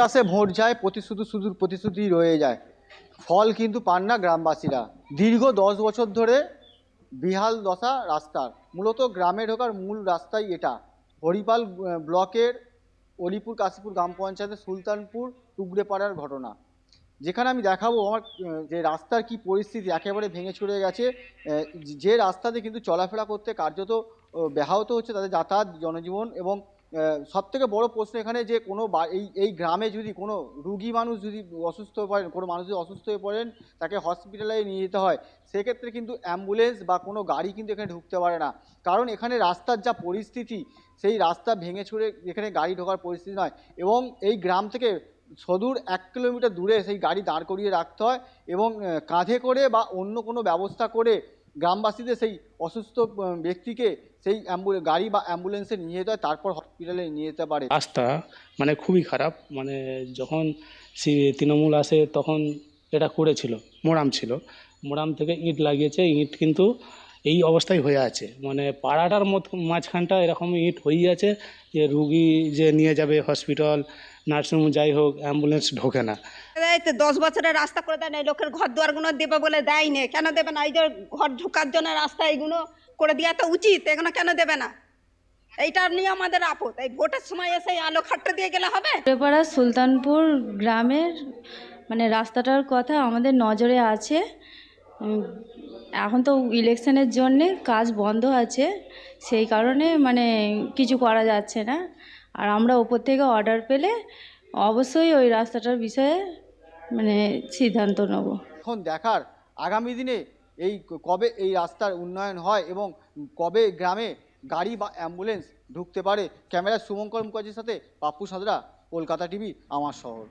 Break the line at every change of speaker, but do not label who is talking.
আসে ভোট যায়, প্রতিশ্রুতি শুধু প্রতিশ্রুতি রয়ে যায়, ফল কিন্তু পান না গ্রামবাসীরা। দীর্ঘ 10 বছর ধরে বিহাল দশা রাস্তার। মূলত গ্রামে ঢোকার মূল রাস্তাই এটা। হরিপাল ব্লকের অলিপুর কাশীপুর গ্রাম পঞ্চায়েতের সুলতানপুর টুকরেপাড়ার ঘটনা, যেখানে আমি দেখাবো আমার যে রাস্তার কি পরিস্থিতি, একেবারে ভেঙে চুরে গেছে। যে রাস্তাতে কিন্তু চলাফেরা করতে কার্যত ব্যাহত হচ্ছে তাদের যাতায়াত জনজীবন। এবং সব থেকে বড় প্রশ্ন এখানে যে কোনো এই গ্রামে যদি কোনো রুগী মানুষ যদি অসুস্থ হয়ে পড়েন, কোনো মানুষ যদি অসুস্থ হয়ে পড়েন, তাকে হসপিটালে নিয়ে যেতে হয়, সেক্ষেত্রে কিন্তু অ্যাম্বুলেন্স বা কোনো গাড়ি কিন্তু এখানে ঢুকতে পারে না। কারণ এখানে রাস্তার যা পরিস্থিতি, সেই রাস্তা ভেঙে চুরে এখানে গাড়ি ঢোকার পরিস্থিতি নয়। এবং এই গ্রাম থেকে সদূর 1 কিলোমিটার দূরে সেই গাড়ি দাঁড় করিয়ে রাখতে হয় এবং কাঁধে করে বা অন্য কোনো ব্যবস্থা করে গ্রামবাসীদের সেই অসুস্থ ব্যক্তিকে সেই গাড়ি বা অ্যাম্বুলেন্সে নিয়ে যেতে হয়, তারপর হসপিটালে নিয়ে যেতে পারে।
রাস্তা মানে খুবই খারাপ। মানে যখন তৃণমূল আসে তখন এটা করেছিল, মোরাম ছিল, মোরাম থেকে ইট লাগিয়েছে, ইট কিন্তু এই অবস্থায় হয়ে আছে। মানে পাড়াটার মাঝখানটা এরকম ইট হয়ে আছে যে রুগী যে নিয়ে যাবে হসপিটাল, নার্সিংহোম যাই হোক, অ্যাম্বুলেন্স ঢোকে না।
এই তো 10 বছরের রাস্তা করে দেয় না, লোকের ঘর দুয়ারগুলো দেবে বলে দেয়নি, কেন দেবে না? এই যে ঘর ঢোকার জন্য রাস্তা এইগুলো করে দেওয়া তো উচিত, এগুলো কেন দেবে না? এইটা নিয়ে আমাদের আপদ। এই ভোটের সময় এসে আলো খাটতে দিয়ে গেলে হবে?
টুকরেপাড়া সুলতানপুর গ্রামের মানে রাস্তাটার কথা আমাদের নজরে আছে। এখন তো ইলেকশনের জন্যে কাজ বন্ধ আছে, সেই কারণে মানে কিছু করা যাচ্ছে না। আর আমরা ওপর থেকে অর্ডার পেলে অবশ্যই ওই রাস্তাটার বিষয়ে মানে সিদ্ধান্ত নেব।
এখন দেখার আগামী দিনে এই কবে এই রাস্তার উন্নয়ন হয় এবং কবে গ্রামে গাড়ি বা অ্যাম্বুলেন্স ঢুকতে পারে। ক্যামেরা শুভঙ্কর মুখার্জির সাথে পাপ্পু সাঁতরা, কলকাতা টিভি, আমার শহর।